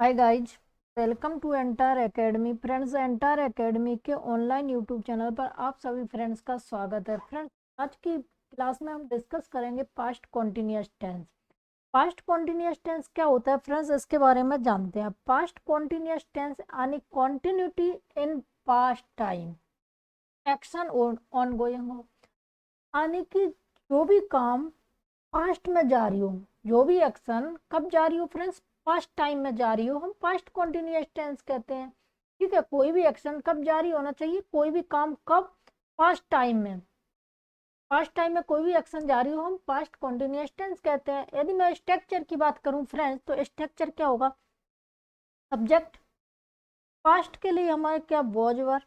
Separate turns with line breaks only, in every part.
Hi guys, welcome to Entire Academy. Friends, Entire Academy के online YouTube channel पर आप सभी फ्रेंड्स का स्वागत है। फ्रेंड्स, आज की क्लास में हम डिस्कस करेंगे past continuous tense. Past continuous tense क्या होता है फ्रेंड्स, इसके बारे में जानते हैं। पास्ट कॉन्टिन्यूअस टेंस यानी continuity in past time, action on going हो, यानी कि जो भी काम पास्ट में जारी हो, जो भी एक्शन कब जारी हो फ्रेंड्स, पास्ट टाइम में जारी हो, हम पास्ट कॉन्टिन्यूअस टेंस कहते हैं। ठीक है, कोई भी एक्शन कब जारी होना चाहिए, कोई भी काम कब, पास्ट टाइम में। पास्ट टाइम में कोई भी एक्शन जारी हो हम पास्ट कॉन्टिन्यूअस टेंस कहते हैं। यदि मैं स्ट्रक्चर की बात करूं फ्रेंड्स, तो स्ट्रक्चर क्या होगा? सब्जेक्ट, पास्ट के लिए हमारे क्या वॉज वर,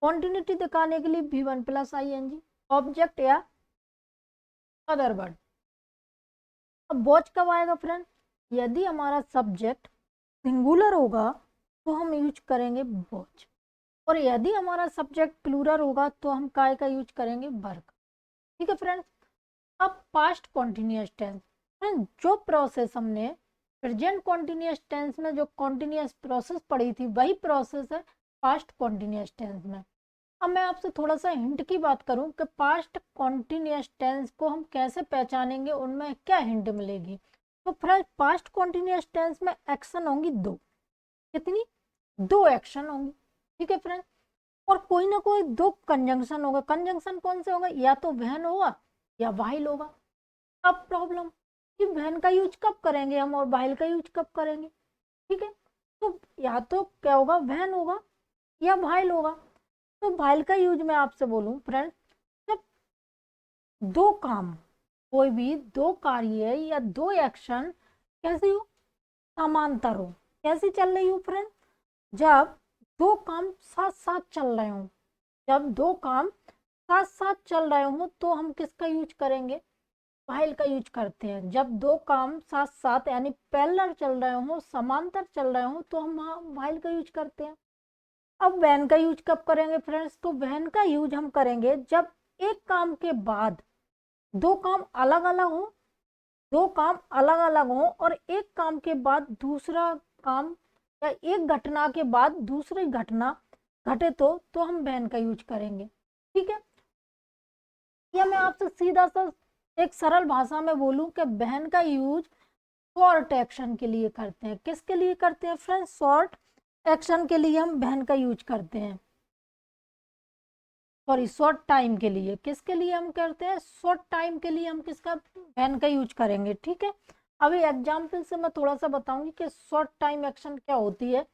कॉन्टिन्यूटी दिखाने के लिए भी one plus I N G, object या अदर वर्ड। अब वॉच कब आएगा फ्रेंड? यदि हमारा सब्जेक्ट सिंगुलर होगा तो हम यूज करेंगे वॉच, और यदि हमारा सब्जेक्ट प्लूरल होगा तो हम काय का यूज करेंगे वर्क। ठीक है फ्रेंड्स। अब पास्ट कॉन्टिन्यूअस टेंस, फ्रेंड्स जो प्रोसेस हमने प्रेजेंट कॉन्टिन्यूअस टेंस में जो कॉन्टिन्यूअस प्रोसेस पढ़ी थी वही प्रोसेस है पास्ट कॉन्टिन्यूअस टेंस में। अब मैं आपसे थोड़ा सा हिंट की बात करूं कि पास्ट कॉन्टिन्यूअस टेंस को हम कैसे पहचानेंगे, उनमें क्या हिंट मिलेगी। तो फ्रेंड्स, पास्ट कॉन्टिन्यूअस टेंस में एक्शन होंगी दो। कितनी? दो एक्शन होंगी। ठीक है फ्रेंड्स। और कोई ना कोई दो कंजंक्शन होगा। कंजंक्शन कौन से होगा? या तो वैन होगा या वाइल होगा। अब प्रॉब्लम कि वैन का यूज कब करेंगे हम और वाइल का यूज कब करेंगे। ठीक है, तो या तो क्या होगा, वैन होगा या वाइल होगा। तो वाइल का यूज मैं आपसे बोलूं फ्रेंड्स, जब दो काम, कोई भी दो कार्य या दो एक्शन कैसे हो, समांतर हो। कैसी चल रही हो फ्रेंड? जब दो काम साथ साथ चल रहे हो, जब दो काम साथ साथ चल रहे हो तो हम किसका यूज करेंगे? व्हाइल का यूज करते हैं। जब दो काम साथ साथ यानी पैरेलल चल रहे हो, समांतर चल रहे हो, तो हम व्हाइल का यूज करते हैं। अब व्हेन का यूज कब करेंगे फ्रेंड्स? तो व्हेन का यूज हम करेंगे जब एक काम के बाद दो काम अलग अलग हो, दो काम अलग अलग हो और एक काम के बाद दूसरा काम या एक घटना के बाद दूसरी घटना घटे तो हम व्हेन का यूज करेंगे। ठीक है, या मैं आपसे सीधा सा एक सरल भाषा में बोलूं कि व्हेन का यूज शॉर्ट एक्शन के लिए करते हैं। किसके लिए करते हैं फ्रेंड्स? शॉर्ट एक्शन के लिए हम व्हेन का यूज करते हैं। सॉरी, शॉर्ट टाइम के लिए। किसके लिए हम करते हैं? शॉर्ट टाइम के लिए हम किसका, व्हेन का यूज करेंगे। ठीक है, अभी एग्जाम्पल से मैं थोड़ा सा बताऊंगी कि शॉर्ट टाइम एक्शन क्या होती है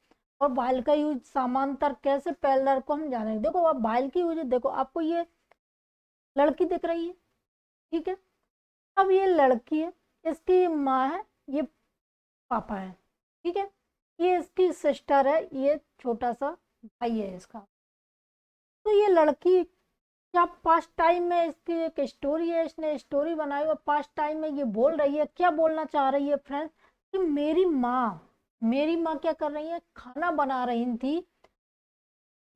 और व्हाइल का यूज समांतर कैसे, पैरेलल को हम जानेंगे। देखो अब व्हाइल की यूज, देखो आपको ये लड़की दिख रही है। ठीक है, अब ये लड़की है, इसकी माँ है, ये पापा है। ठीक है, ये इसकी सिस्टर है, ये छोटा सा भाई है इसका। तो ये लड़की क्या पास्ट टाइम में, इसकी एक स्टोरी है, इसने स्टोरी बनाई और पास्ट टाइम में ये बोल रही है, क्या बोलना चाह रही है फ्रेंड्स? कि मेरी माँ क्या कर रही है, खाना बना रही थी।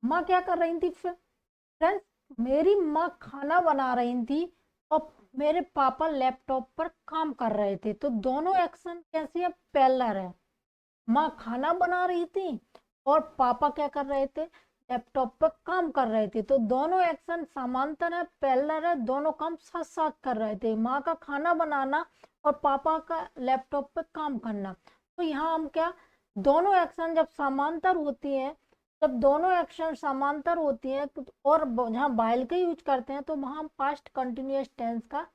माँ क्या कर रही थी फ्रेंड्स? मेरी माँ खाना बना रही थी और मेरे पापा लैपटॉप पर काम कर रहे थे। तो दोनों एक्शन कैसी है, पैरेलल है। माँ खाना बना रही थी और पापा क्या कर रहे थे, लैपटॉप पर काम कर रहे थे। तो दोनों एक्शन समांतर है, पैरेलल है, दोनों काम साथ साथ कर रहे थे। माँ का खाना बनाना और पापा का लैपटॉप पर काम करना। तो यहाँ हम क्या, दोनों एक्शन जब समांतर होती हैं, जब दोनों एक्शन समांतर होती हैं और जहाँ वाइल का यूज करते हैं तो वहाँ हम पास्ट कंटिन्यूअस टेंस का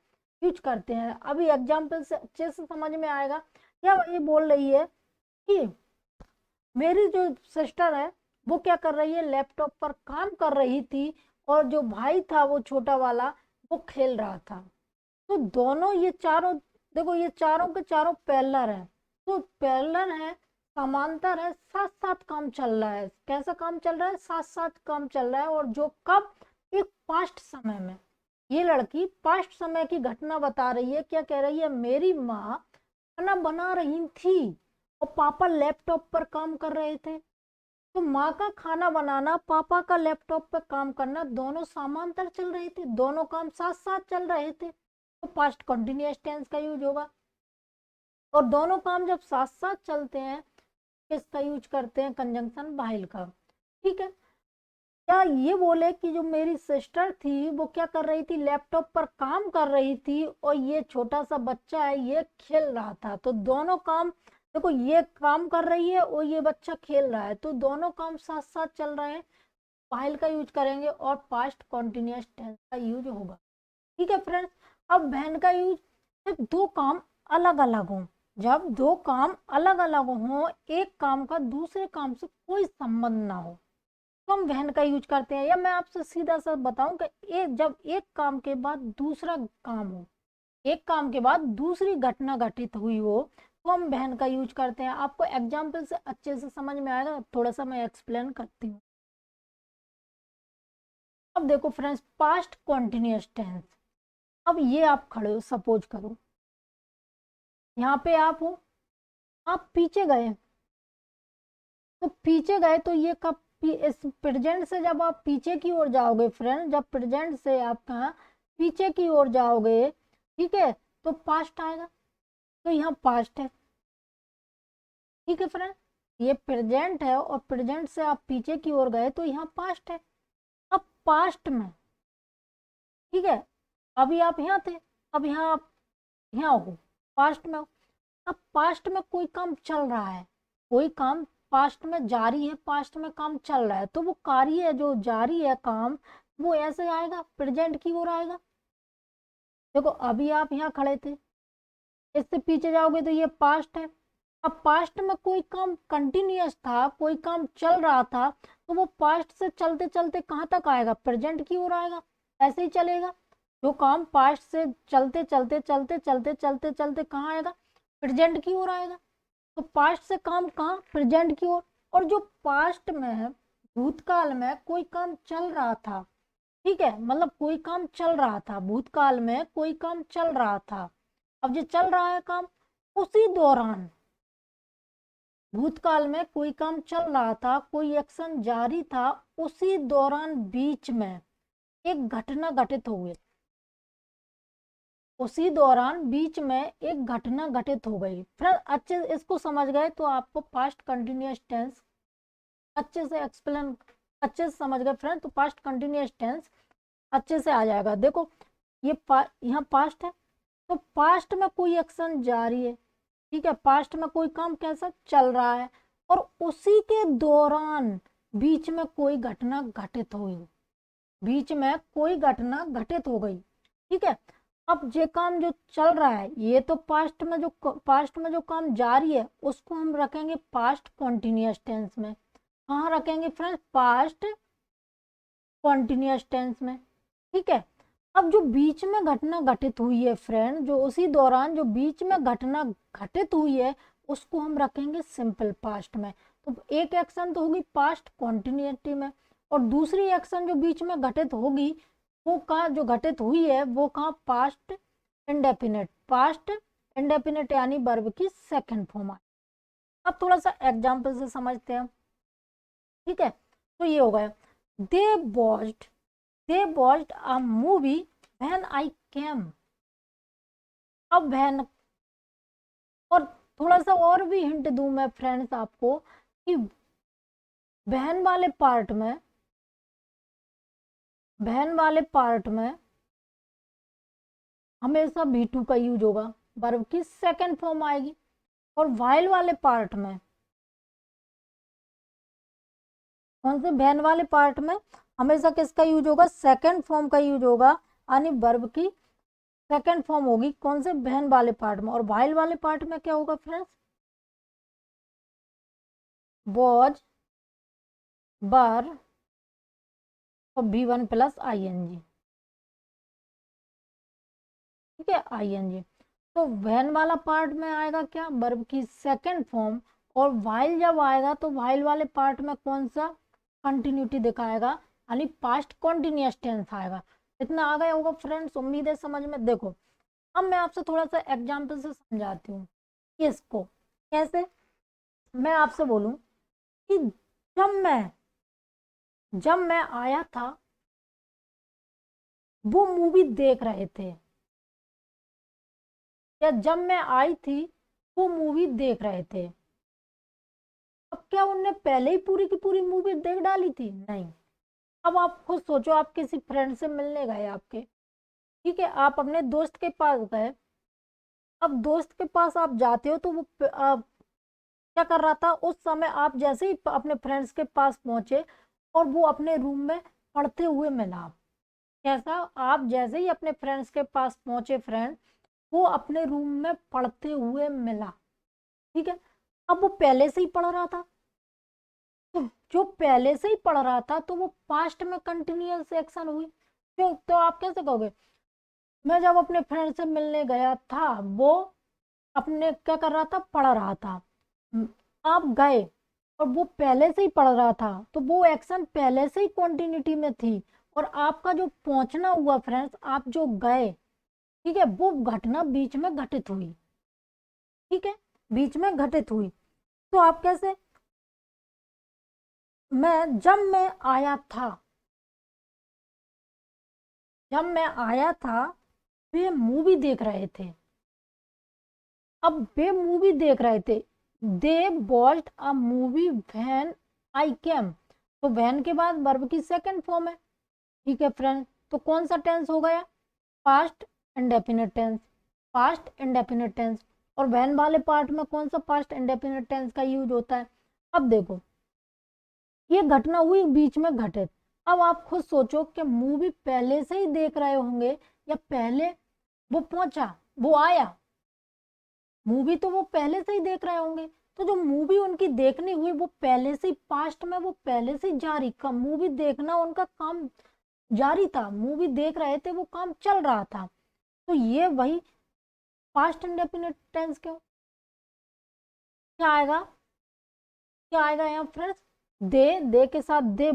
यूज करते हैं। अभी एग्जाम्पल से अच्छे से समझ में आएगा। या ये बोल रही है कि मेरी जो सिस्टर है वो क्या कर रही है, लैपटॉप पर काम कर रही थी और जो भाई था वो छोटा वाला, वो खेल रहा था। तो दोनों ये चारों, देखो ये चारों के चारों पैरेलल है। तो पैरेलल है, समांतर है, साथ साथ काम चल रहा है। कैसा काम चल रहा है? साथ साथ काम चल रहा है। और जो कब, एक पास्ट समय में। ये लड़की पास्ट समय की घटना बता रही है। क्या कह रही है? मेरी माँ खाना बना रही थी और पापा लैपटॉप पर काम कर रहे थे। तो माँ का खाना बनाना, पापा का लैपटॉप पर काम करना, दोनों समांतर चल रहे थे, दोनों काम साथ साथ चल रहे थे। तो पास्ट कंटिन्यूअस टेंस का यूज होगा। और दोनों काम जब साथ साथ चलते हैं किसका यूज करते हैं, कंजंक्शन वाइल का। ठीक है, क्या ये बोले कि जो मेरी सिस्टर थी वो क्या कर रही थी, लैपटॉप पर काम कर रही थी और ये छोटा सा बच्चा है ये खेल रहा था, तो दोनों काम, देखो ये काम कर रही है और ये बच्चा खेल रहा है, तो दोनों काम साथ साथ चल रहे हैं, वाइल का यूज करेंगे और पास्ट कॉन्टिन्यूअस टेंस का यूज होगा। ठीक है फ्रेंड्स, अब वैन का यूज जब दो काम अलग अलग हों, जब दो काम अलग अलग हों, एक काम का दूसरे काम से कोई संबंध ना हो, तो हम वैन का यूज करते हैं। या मैं आपसे सीधा सा बताऊं कि जब एक काम के बाद दूसरा काम हो, एक काम के बाद दूसरी घटना घटित हुई हो, तो हम वैन का यूज करते हैं। आपको एग्जाम्पल से अच्छे से समझ में आएगा, थोड़ा सा मैं एक्सप्लेन करती हूँ। अब देखो फ्रेंड्स, पास्ट कॉन्टिन्यूअस टेंस, अब ये आप खड़े हो, सपोज करो यहाँ पे आप हो, आप पीछे गए, तो पीछे गए तो ये कब, इस प्रेजेंट से जब आप पीछे की ओर जाओगे फ्रेंड, जब प्रेजेंट से आप कहाँ पीछे की ओर जाओगे, ठीक है, तो पास्ट आएगा, तो यहाँ पास्ट है। ठीक है फ्रेंड, ये प्रेजेंट है और प्रेजेंट से आप पीछे की ओर गए तो यहाँ पास्ट है। अब पास्ट में, ठीक है, अभी आप यहाँ थे, अब यहाँ आप यहाँ हो, पास्ट में हो। अब पास्ट में कोई काम चल रहा है, कोई काम पास्ट में जारी है, पास्ट में काम चल रहा है, तो वो कार्य जो जारी है काम, वो ऐसे आएगा, प्रेजेंट की ओर आएगा। देखो अभी आप यहाँ खड़े थे, इससे पीछे जाओगे तो ये पास्ट है। अब पास्ट में कोई काम कंटिन्यूअस था, कोई काम चल रहा था, तो वो पास्ट से चलते चलते कहाँ तक आएगा, प्रेजेंट की ओर आएगा। ऐसे ही चलेगा, जो काम पास्ट से चलते चलते चलते चलते चलते चलते कहाँ आएगा, प्रेजेंट की ओर आएगा। तो पास्ट से काम कहाँ, प्रेजेंट की ओर। और जो पास्ट में है, भूतकाल में कोई काम चल रहा था, ठीक है, मतलब कोई काम चल रहा था, भूतकाल में कोई काम चल रहा था, अब जो चल रहा है काम, उसी दौरान, भूतकाल में कोई काम चल रहा था, कोई एक्शन जारी था, उसी दौरान बीच में एक घटना घटित हो गई, उसी दौरान बीच में एक घटना घटित हो गई। फिर अच्छे इसको समझ गए तो आपको पास्ट कंटिन्यूअस टेंस अच्छे से एक्सप्लेन, अच्छे से समझ गए फ्रेंड, तो पास्ट कंटिन्यूअस टेंस अच्छे से आ जाएगा। देखो ये यहाँ पास्ट है, तो पास्ट में कोई एक्शन जारी है, ठीक है, पास्ट में कोई काम कैसा चल रहा है और उसी के दौरान बीच में कोई घटना घटित हुई, बीच में कोई घटना घटित हो गई। ठीक है, अब ये काम जो चल रहा है, ये तो पास्ट में जो काम जारी है उसको हम रखेंगे पास्ट कॉन्टिन्यूअस टेंस में। कहाँ रखेंगे फ्रेंड्स, पास्ट कॉन्टिन्यूअस टेंस में। ठीक है, अब जो बीच में घटना घटित हुई है फ्रेंड, जो उसी दौरान जो बीच में घटना घटित हुई है, उसको हम रखेंगे सिंपल पास्ट में। तो एक एक्शन तो होगी पास्ट कॉन्टिन्यूटी में, और दूसरी एक्शन जो बीच में घटित होगी, वो कहाँ जो घटित हुई है वो कहाँ, पास्ट इंडेफिनिट, पास्ट इंडेफिनिट यानी वर्ब की सेकंड फॉर्म। अब थोड़ा सा एग्जाम्पल से समझते हैं। ठीक है, तो ये हो गया, दे watched, they watched a movie when I came। अब when, और थोड़ा सा और भी हिंट दूं मैं फ्रेंड्स आपको कि बहन वाले पार्ट में, बहन वाले पार्ट में हमेशा V2 का यूज होगा, वर्ब की सेकंड फॉर्म आएगी। और वाइल वाले पार्ट में, कौन से, बहन वाले पार्ट में हमेशा किसका यूज होगा, सेकंड फॉर्म का यूज होगा, यानी वर्ब की सेकंड फॉर्म होगी कौन से, बहन वाले पार्ट में। और वाइल वाले पार्ट में क्या होगा फ्रेंड्स, वॉज, बर और V1 प्लस ING। ठीक है, ING। तो व्हेन वाला पार्ट में आएगा क्या, वर्ब की सेकंड फॉर्म। और वाइल जब आएगा तो वाइल वाले पार्ट में कौन सा, कंटिन्यूटी दिखाएगा, यानी पास्ट कॉन्टिन्यूअस टेंस आएगा। इतना आ गया होगा फ्रेंड्स, उम्मीद है समझ में। देखो अब मैं आपसे थोड़ा सा एग्जाम्पल से समझाती हूँ इसको कैसे। मैं आपसे बोलूं कि जब मैं आया था, वो मूवी देख रहे थे, या जब मैं आई थी वो मूवी देख रहे थे। अब क्या उनने पहले ही पूरी की पूरी मूवी देख डाली थी? नहीं। अब आप खुद सोचो, आप किसी फ्रेंड से मिलने गए आपके, ठीक है, आप अपने दोस्त के पास गए। अब दोस्त के पास आप जाते हो तो वो क्या कर रहा था उस समय? आप जैसे ही अपने फ्रेंड्स के पास पहुंचे और वो अपने रूम में पढ़ते हुए मिला। कैसा? आप जैसे ही अपने फ्रेंड्स के पास पहुंचे, फ्रेंड वो अपने रूम में पढ़ते हुए मिला, ठीक है। अब वो पहले से ही पढ़ रहा था, तो जो पहले से ही पढ़ रहा था तो वो पास्ट में कंटिन्यूअस एक्शन हुई। क्यों? तो आप कैसे कहोगे? मैं जब अपने फ्रेंड से मिलने गया था, वो अपने क्या कर रहा था? पढ़ रहा था। आप गए और वो पहले से ही पढ़ रहा था, तो वो एक्शन पहले से ही कंटिन्यूटी में थी। और आपका जो पहुंचना हुआ फ्रेंड्स, आप जो गए, ठीक है, वो घटना बीच में घटित हुई, ठीक है, बीच में घटित हुई। तो आप कैसे? जब मैं आया था, जब मैं आया था वे मूवी देख रहे थे। अब वे मूवी देख रहे थे, they watched a movie when I came. तो व्हेन के बाद वर्ब की सेकंड फॉर्म है, ठीक है फ्रेंड। तो कौन सा टेंस हो गया? Past indefinite tense, past indefinite tense. और व्हेन वाले पार्ट में कौन सा पास्ट इंडेफिनिट टेंस का यूज होता है? अब देखो, ये घटना हुई बीच में घटित। अब आप खुद सोचो कि मूवी पहले से ही देख रहे होंगे या पहले वो पहुंचा, वो आया? मूवी तो वो पहले से ही देख रहे होंगे। तो जो मूवी उनकी देखनी हुई वो पहले से ही पास्ट में, वो पहले से ही जारी का मूवी देखना उनका काम जारी था, मूवी देख रहे थे, वो काम चल रहा था। तो ये वही पास्ट इंडेफिनिट टेंस क्यों? क्या आएगा? क्या आएगा यहाँ फ्रेंड्स? दे के साथ दे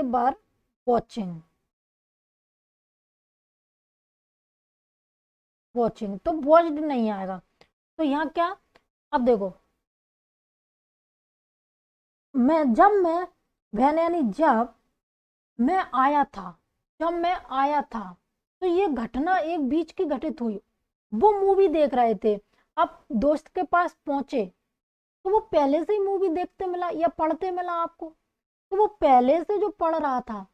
बर वॉचिंग, वॉचिंग तो वॉच्ड नहीं आएगा। तो यहाँ क्या? अब देखो, मैं वैन यानी जब मैं आया था, जब मैं आया था, तो ये घटना एक बीच की घटित हुई। वो मूवी देख रहे थे, अब दोस्त के पास पहुंचे, तो वो पहले से ही मूवी देखते मिला या पढ़ते मिला आपको? तो वो पहले से जो पढ़ रहा था,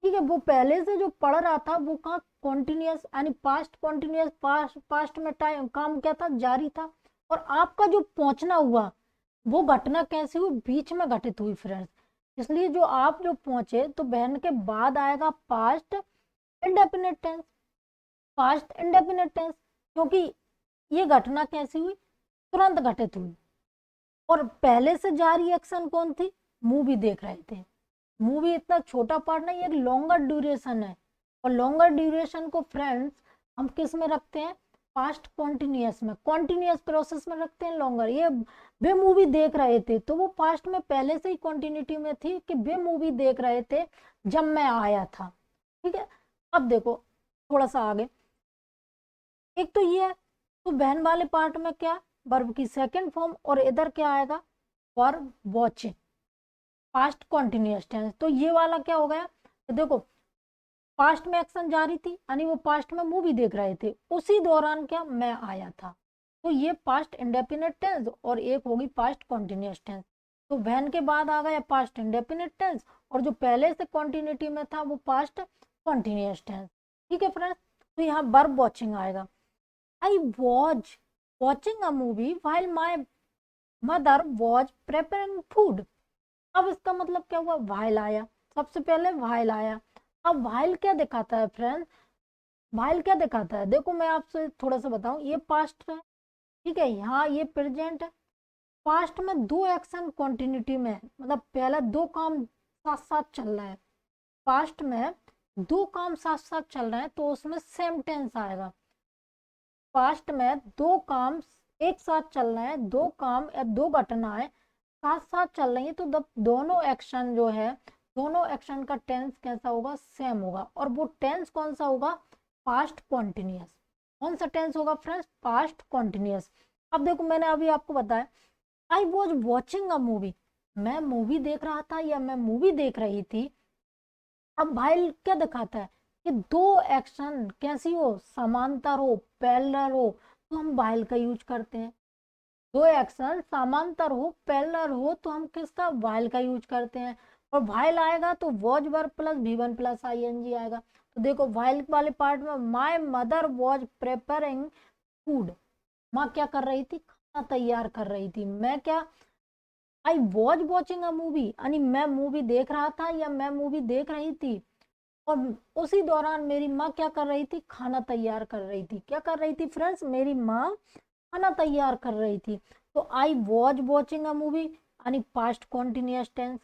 ठीक है, वो पहले से जो पढ़ रहा था वो कहाँ? कॉन्टिन्यूअस यानी पास्ट कॉन्टिन्यूअस, पास्ट पास्ट में टाइम काम क्या था? जारी था। और आपका जो पहुंचना हुआ वो घटना कैसी हुई? बीच में घटित हुई फ्रेंड्स। इसलिए जो आप जो पहुंचे तो बहन के बाद आएगा past indefinite tense, past indefinite tense, क्योंकि ये घटना कैसी हुई? तुरंत घटित हुई। और पहले से जारी एक्शन कौन थी? मूवी देख रहे थे। मूवी इतना छोटा पार्ट नहीं, एक लॉन्गर ड्यूरेशन है। और लॉन्गर ड्यूरेशन को फ्रेंड्स हम किस में रखते हैं? पास्ट कॉन्टिन्यूअस में, कॉन्टिन्यूअस प्रोसेस में रखते हैं लॉन्गर। ये वे मूवी देख रहे थे तो वो पास्ट में पहले से ही कॉन्टिन्यूटी में थी कि वे मूवी देख रहे थे जब मैं आया था, ठीक है। अब देखो थोड़ा सा आगे, एक तो ये है, तो बहन वाले पार्ट में क्या? वर्ब की सेकंड फॉर्म, और इधर क्या आएगा? Verb watching, past continuous tense. तो ये वाला क्या हो गया? तो देखो, पास्ट में एक्शन जारी थी यानी वो पास्ट में मूवी देख रहे थे, उसी दौरान क्या? मैं आया था। तो ये पास्ट इंडेफिनिट टेंस और एक होगी पास्ट कॉन्टिन्यूअस टेंस। तो व्हेन के बाद आ गया पास्ट इंडेफिनिट टेंस, और जो पहले से कॉन्टिन्यूटी में था वो पास्ट कॉन्टिन्यूअस टेंस, ठीक है फ्रेंड्स। तो यहाँ वर्ब वॉचिंग आएगा। आई was watching a movie while my mother was preparing food. अब इसका मतलब क्या हुआ? व्हाइल आया, सबसे पहले व्हाइल आया। अब व्हाइल क्या दिखाता है फ्रेंड्स? व्हाइल क्या दिखाता है? देखो मैं आपसे थोड़ा सा बताऊं, ये पास्ट है, ठीक है, यहाँ ये प्रेजेंट है। पास्ट में दो एक्शन कंटिन्यूटी में है, मतलब पहला दो काम साथ साथ चल रहा है। पास्ट में दो काम साथ साथ चल रहे हैं तो उसमें सेम टेंस आएगा। पास्ट में दो काम एक साथ चल रहे हैं, दो काम या दो घटनाएं साथ साथ चल रही है, तो दोनों एक्शन जो है, दोनों एक्शन का टेंस कैसा होगा? सेम होगा। और वो टेंस कौन सा होगा? Past continuous. कौन सा टेंस होगा फ्रेंड्स? Past continuous. अब देखो मैंने अभी आपको बताया आई वॉज वॉचिंग अ मूवी, मैं मूवी देख रहा था या मैं मूवी देख रही थी। अब भाई क्या दिखाता है कि दो एक्शन कैसी हो? समांतर हो, पैरेलल हो, तो हम वाइल का यूज करते हैं। दो एक्शन समांतर हो, पैरेलल हो, तो हम किसका, वाइल का यूज करते हैं। और वाइल आएगा तो was verb plus V1 plus ING आएगा। तो देखो वाइल वाले पार्ट में my mother was preparing food, माँ क्या कर रही थी, खाना तैयार कर रही थी। मैं क्या, आई वॉज वॉचिंग अ मूवी, यानी मैं मूवी देख रहा था या मैं मूवी देख रही थी। और उसी दौरान मेरी माँ क्या कर रही थी, खाना तैयार कर रही थी। क्या कर रही थी फ्रेंड्स, मेरी माँ खाना तैयार कर रही थी। तो I was watching a movie यानी past continuous tense.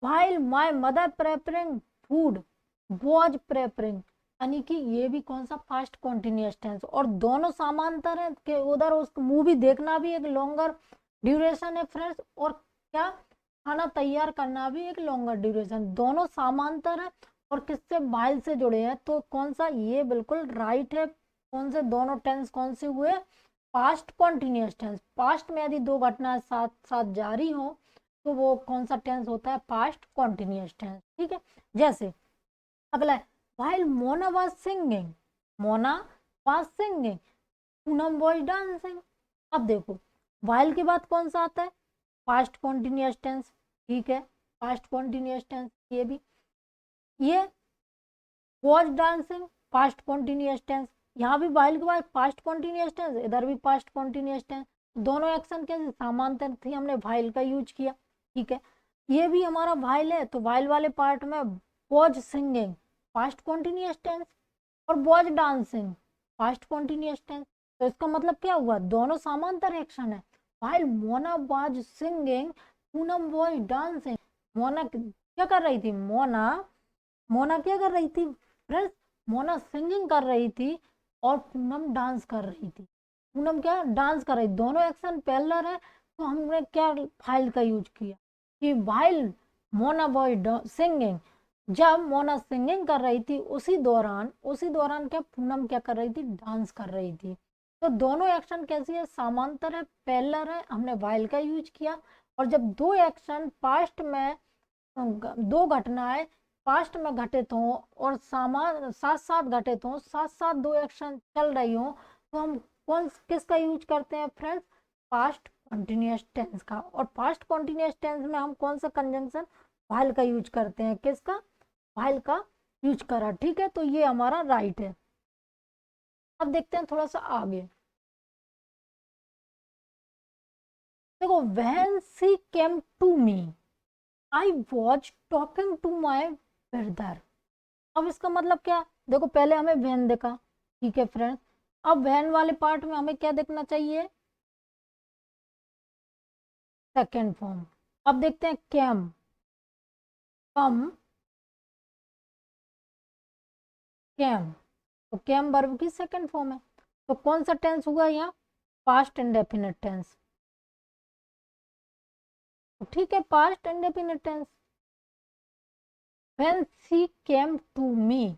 While my mother preparing food, was preparing, यानी कि ये भी कौन सा, पास्ट कॉन्टिन्यूअस टेंस। और दोनों समांतर है कि उधर उस मूवी देखना भी एक लॉन्गर ड्यूरेशन है फ्रेंड्स, और क्या, खाना तैयार करना भी एक लॉन्गर ड्यूरेशन, दोनों समांतर है और किससे, वाइल से जुड़े हैं। तो कौन सा, ये बिल्कुल राइट है। कौन से दोनों टेंस कौन से हुए, पास्ट कॉन्टिन्यूअस टेंस। पास्ट में यदि दो घटनाएं साथ साथ जारी हो तो वो कौन सा टेंस होता है, पास्ट कॉन्टिन्यूअस टेंस। ठीक है, जैसे अगला है while Mona was singing, Mona was singing, Poonam was dancing. अब देखो व्हाइल के बाद कौन सा आता है, पास्ट कॉन्टिन्यूअस टेंस। ठीक है, पास्ट कॉन्टिन्यूअस टेंस ये भी, ये was dancing past continuous tense. यहाँ भी वाइल के बाद पास्ट कॉन्टिन्यूअस टेंस, इधर भी पास्ट कॉन्टिन्यूअस टेंस। दोनों एक्शन कैसे समांतर थी, हमने वाइल का यूज किया। ठीक है, ये भी हमारा वाइल है, तो वाइल वाले पार्ट में was singing past continuous tense और was dancing past continuous tense. तो इसका मतलब क्या हुआ, दोनों समांतर एक्शन है। While Mona was singing, Poonam was dancing. Mona क्या कर रही थी, मोना मोना क्या कर रही थी फ्रेंड्स, मोना सिंगिंग कर रही थी और पूनम डांस कर रही थी। पूनम क्या, डांस कर रही, दोनों एक्शन पैरेलल है। तो हमने क्या फाइल का यूज किया कि वाइल मोना बॉय सिंगिंग, जब मोना सिंगिंग कर रही थी उसी दौरान क्या, पूनम क्या कर रही थी, डांस कर रही थी। तो दोनों एक्शन कैसी है, समांतर है, पैरेलल है, हमने वाइल का यूज किया। और जब दो एक्शन पास्ट में, दो घटनाएं पास्ट में घटित हों और सामान साथ साथ घटित हों, साथ साथ दो एक्शन चल रही हों, तो हम कौन किसका यूज करते हैं फ्रेंड्स, पास्ट कॉन्टिन्यूअस टेंस का। और पास्ट कॉन्टिन्यूअस टेंस में हम कौन सा कंजंक्शन, व्हाइल का यूज करते हैं। किसका, व्हाइल का यूज करा। ठीक है, तो ये हमारा राइट है। अब देखते हैं थोड़ा सा आगे। देखो when she came to me, I was talking to my brother. अब इसका मतलब क्या, देखो पहले हमें वैन देखा। ठीक है फ्रेंड्स, अब वैन वाले पार्ट में हमें क्या देखना चाहिए, सेकेंड फॉर्म। अब देखते हैं कैम, कम, कैम। तो कैम वर्ब की सेकेंड फॉर्म है। तो कौन सा टेंस हुआ यहाँ, पास्ट इंडेफिनिट टेंस। तो ठीक है, past indefinite tense. When she came to me,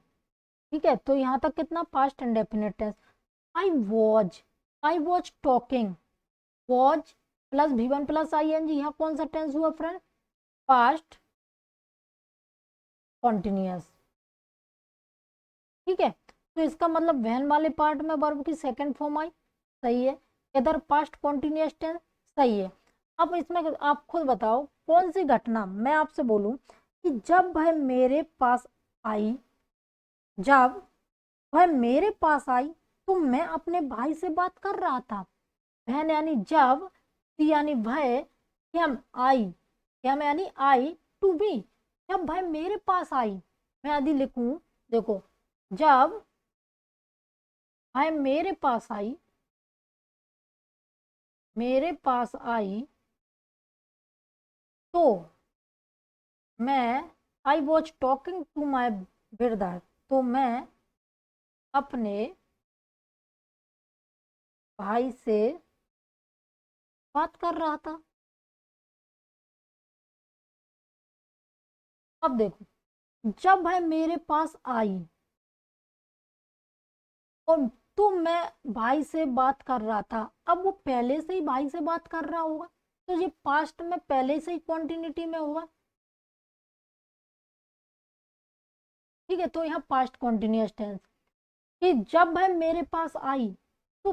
ठीक है, तो यहाँ तक कितना, past indefinite tense. I was talking, was plus V1 plus ING, यहाँ कौन सा टेंस हुआ फ्रेंड, पास्ट कॉन्टिन्यूअस। ठीक है, तो इसका मतलब वैन वाले पार्ट में वर्ब की सेकंड फॉर्म आई, सही है। इधर पास्ट कॉन्टिन्यूअस टेंस, सही है। अब इसमें आप खुद बताओ कौन सी घटना, मैं आपसे बोलूं कि जब वह मेरे पास आई, जब वह मेरे पास आई तो मैं अपने भाई से बात कर रहा था। बहन यानी जब, सी यानी वह, कैम आई, कैम यानी आई टू बी, जब वह मेरे पास आई। मैं यदि लिखूं, देखो जब वह मेरे पास आई, मेरे पास आई तो मैं, I was talking to my brother, तो मैं अपने भाई से बात कर रहा था। अब देखो जब वह मेरे पास आई और तो मैं भाई से बात कर रहा था, अब वो पहले से ही भाई से बात कर रहा होगा, तो ये पास्ट में पहले से ही कॉन्टिन्यूटी में होगा। ठीक है, तो यहाँ पास्ट कॉन्टिन्यूअस टेंस कि जब वह मेरे पास आई तो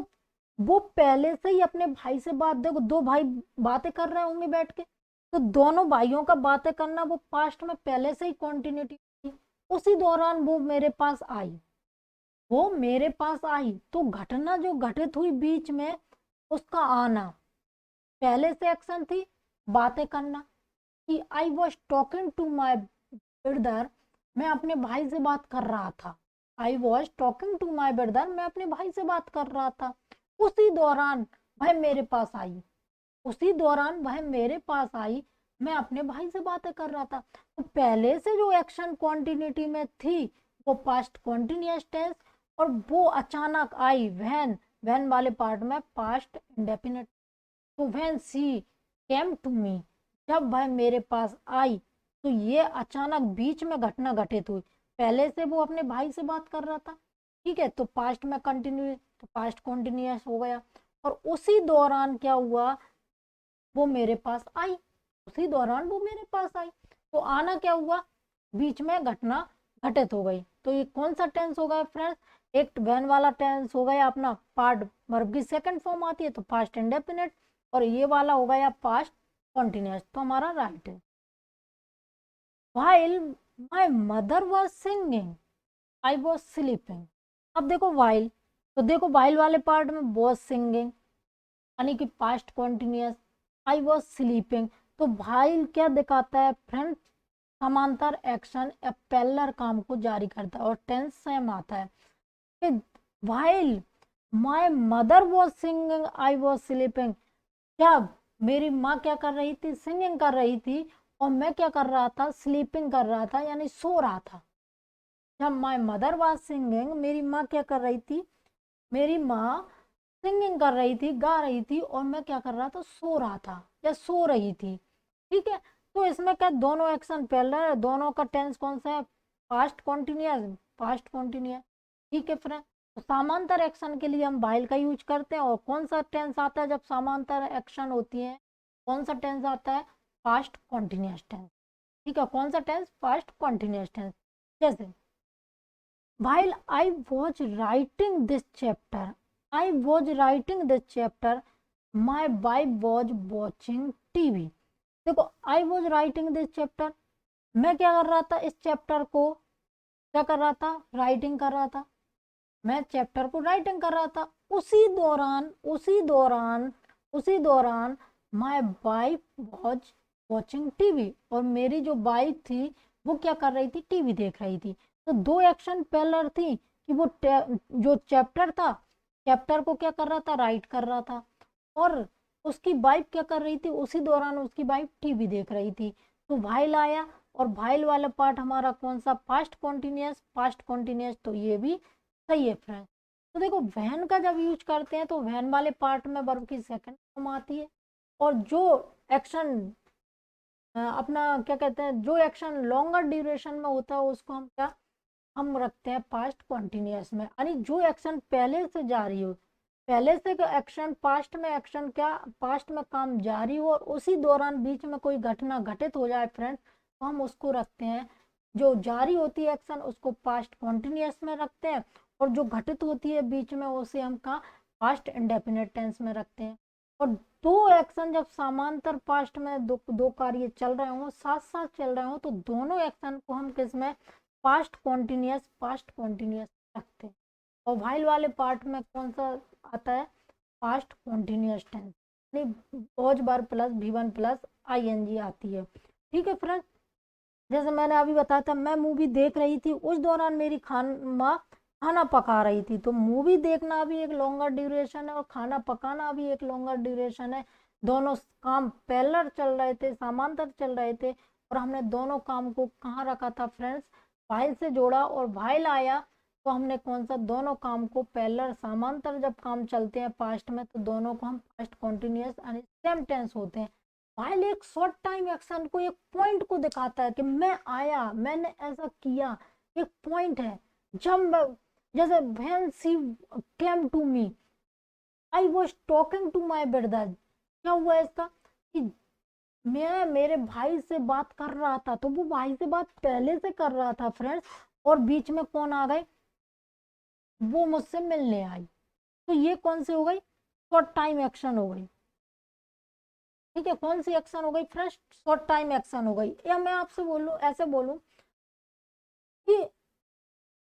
वो पहले से ही अपने भाई से बात, देखो दो भाई बातें कर रहे होंगे बैठ के, तो दोनों भाइयों का बातें करना वो पास्ट में पहले से ही कंटिन्यूटी थी। उसी दौरान वो मेरे पास आई, वो मेरे पास आई, तो घटना जो घटित हुई बीच में, उसका आना, पहले से एक्शन थी बातें करना, कि I was talking to my brother, मैं अपने भाई से बात कर रहा था। I was talking to my brother, मैं अपने भाई से बात कर रहा था। उसी दौरान वह मेरे पास आई, उसी दौरान वह मेरे पास आई, मैं अपने भाई से बातें कर रहा था। तो पहले से जो एक्शन कॉन्टिन्यूटी में थी वो पास्ट कॉन्टिन्यूअस टेंस, और वो अचानक आई वैन वाले पार्ट में पास्ट इंडेफिनिट। तो when she came to me, जब वह मेरे पास आई, तो ये अचानक बीच में घटना घटित हुई। पहले से वो अपने भाई से बात कर रहा था, ठीक है, तो पास्ट में कंटिन्यू, तो पास्ट कंटिन्यूअस हो गया। और उसी दौरान क्या हुआ, वो मेरे पास आई, उसी दौरान वो मेरे पास आई, तो आना क्या हुआ, बीच में घटना घटित हो गई। तो ये कौन सा टेंस हो गया फ्रेंड्स, एक वैन वाला टेंस हो गया अपना, पार्ट वर्ब की सेकंड फॉर्म आती है तो पास्ट इंडेफिनिट, और ये वाला हो गया पास्ट कॉन्टिन्यूअस, तो हमारा राइट है। while my mother was singing I was sleeping। अब देखो while, तो देखो while वाले पार्ट में was singing यानी कि past continuous, I was sleeping, तो while क्या दिखाता है फ्रेंड, समांतर एक्शन या पैरेलल काम को जारी करता है, और टेंस सेम आता है कि while my mother was singing I was sleeping, जब मेरी माँ क्या कर रही थी, सिंगिंग कर रही थी, और मैं क्या कर रहा था, स्लीपिंग कर रहा था, यानी सो रहा था। जब माय मदर वाज सिंगिंग, मेरी माँ क्या कर रही थी, मेरी माँ सिंगिंग कर रही थी, गा रही थी, और मैं क्या कर रहा था, सो रहा था या सो रही थी, ठीक है। तो इसमें क्या दोनों एक्शन पहले है, दोनों का टेंस कौन सा है, पास्ट कॉन्टिन्यूअस, पास्ट कॉन्टिन्यूअस, ठीक है फ्रेंड। तो समांतर एक्शन के लिए हम वाइल का यूज करते हैं, और कौन सा टेंस आता है जब समांतर एक्शन होती है, कौन सा टेंस आता है, पास्ट कॉन्टिन्यूअस टेंस, ठीक है। कौन सा टेंस, पास्ट कॉन्टिन्यूअस टेंस। जैसे while I was writing this chapter, I was writing this chapter, my wife was watching TV। देखो I was writing this chapter, मैं क्या कर रहा था, इस चैप्टर को क्या कर रहा था, राइटिंग कर रहा था, मैं चैप्टर को राइटिंग कर रहा था। उसी दौरान my wife watch watching TV, और मेरी जो वाइफ थी वो क्या कर रही थी, टीवी देख रही थी। तो दो एक्शन पहलर थी कि वो जो चैप्टर था, चैप्टर को क्या कर रहा था, राइट कर रहा था, और उसकी वाइफ क्या कर रही थी, उसी दौरान उसकी वाइफ टीवी देख रही थी। तो वाइल आया, और वाइल वाला पार्ट हमारा कौन सा, पास्ट कॉन्टिन्यूअस, पास्ट कॉन्टिन्यूअस, तो ये भी सही है फ्रेंड। तो देखो वैन का जब यूज करते हैं तो वैन वाले पार्ट में वर्ब की सेकंड फॉर्म आती है, और जो एक्शन अपना क्या कहते हैं, जो एक्शन लॉन्गर ड्यूरेशन में होता है उसको हम क्या, हम रखते हैं पास्ट कॉन्टिन्यूअस में, यानी जो एक्शन पहले से जारी हो, पहले से का एक्शन पास्ट में, एक्शन क्या पास्ट में काम जारी हो, और उसी दौरान बीच में कोई घटना घटित हो जाए फ्रेंड्स, तो हम उसको रखते हैं, जो जारी होती है एक्शन उसको पास्ट कॉन्टिन्यूअस में रखते हैं, और जो घटित होती है बीच में उसे हम कहाँ, पास्ट इंडेफिनिट टेंस में रखते हैं। और दो एक्शन जब समांतर पास्ट में दो कार्य चल रहे हों, साथ साथ चल रहे हों, तो दोनों एक्शन को हम किस में, पास्ट कॉन्टिन्यूअस रखते हैं। और व्हाइल वाले पार्ट में कौन सा आता है, पास्ट कॉन्टिन्यूअस टेंस, यानी was verb plus V1 plus ING आती है, ठीक है फ्रेंड्स। जैसे मैंने अभी बताया था, मैं मूवी देख रही थी, उस दौरान मेरी माँ खाना पका रही थी, तो मूवी देखना भी एक लॉन्गर ड्यूरेशन है, और खाना पकाना भी एक लॉन्गर ड्यूरेशन है। दोनों काम पैरेलल चल रहे थे, समांतर चल रहे थे, और हमने दोनों काम को कहाँ रखा था फ्रेंड्स, वाइल से जोड़ा, और वाइल आया तो हमने कौन सा, दोनों काम को पैरेलल समांतर जब काम चलते हैं पास्ट में, तो दोनों को हम पास्ट कॉन्टिन्यूअस यानी सेम टेंस होते हैं। वाइल एक शॉर्ट टाइम एक्शन को, एक पॉइंट को दिखाता है कि मैं आया, मैंने ऐसा किया, एक पॉइंट है। जब जैसे when she came to me I was talking to my brother, क्या हुआ इसका, कि मैं मेरे भाई से बात कर रहा था, तो वो भाई से बात पहले से कर रहा था फ्रेंड्स, और बीच में कौन आ गए, वो मुझसे मिलने आई, तो ये कौन सी हो गई, शॉर्ट टाइम एक्शन हो गई। ठीक है, कौन सी एक्शन हो गई फ्रेंड्स? शॉर्ट टाइम एक्शन हो गई। या मैं आपसे बोलूं, ऐसे बोलूं कि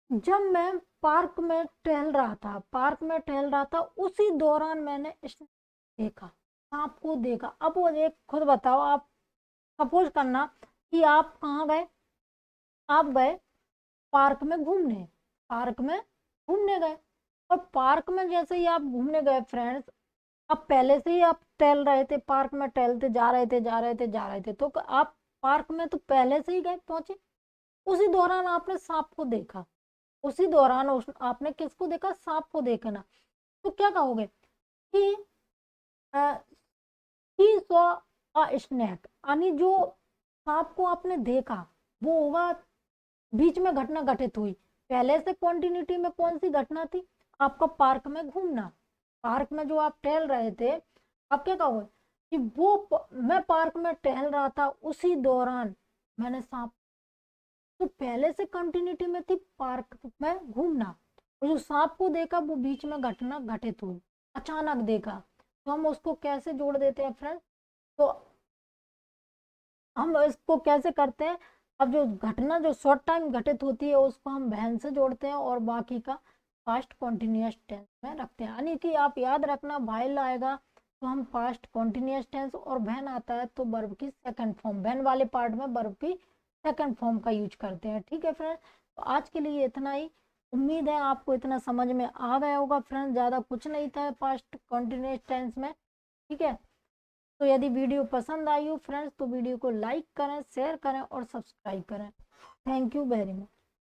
जब मैं पार्क में टहल रहा था, उसी दौरान मैंने देखा, सांप को देखा। अब वो एक खुद बताओ, आप सपोज करना कि आप कहाँ गए, आप गए पार्क में घूमने, पार्क में घूमने गए, और पार्क में जैसे ही आप घूमने गए फ्रेंड्स, अब पहले से ही आप टहल रहे थे, पार्क में टहलते जा रहे थे, तो आप पार्क में तो पहले से ही गए पहुंचे। उसी दौरान आपने सांप को देखा, उसी दौरान आपने किसको देखा? सांप को देखना। तो क्या कहोगे कि he saw a snake, यानी जो सांप को आपने देखा वो होगा, बीच में घटना घटित हुई, पहले से कंटिन्यूटी में कौन सी घटना थी? आपका पार्क में घूमना, पार्क में जो आप टहल रहे थे। आप क्या कहोगे कि मैं पार्क में टहल रहा था, उसी दौरान मैंने सांप, तो पहले से कंटिन्यूटी में थी पार्क में घूमना, और जो सांप को देखा वो बीच में घटना घटित हुई, अचानक देखा। तो हम उसको कैसे जोड़ देते हैं फ्रेंड्स? तो हम इसको कैसे करते हैं? अब जो घटना जो शॉर्ट टाइम घटित होती है उसको हम वैन से जोड़ते हैं और बाकी का पास्ट कॉन्टिन्यूस टेंस में रखते हैं। यानी कि आप याद रखना, वाइल आएगा तो हम पास्ट कॉन्टिन्यूस टेंस, और वैन आता है तो वर्ब की सेकंड फॉर्म, वैन वाले पार्ट में वर्ब की सेकंड फॉर्म का यूज करते हैं। ठीक है फ्रेंड्स, तो आज के लिए इतना ही। उम्मीद है आपको इतना समझ में आ गया होगा फ्रेंड्स, ज़्यादा कुछ नहीं था पास्ट कॉन्टिन्यूस टेंस में। ठीक है, तो यदि वीडियो पसंद आई हो फ्रेंड्स तो वीडियो को लाइक करें, शेयर करें और सब्सक्राइब करें। Thank you very much.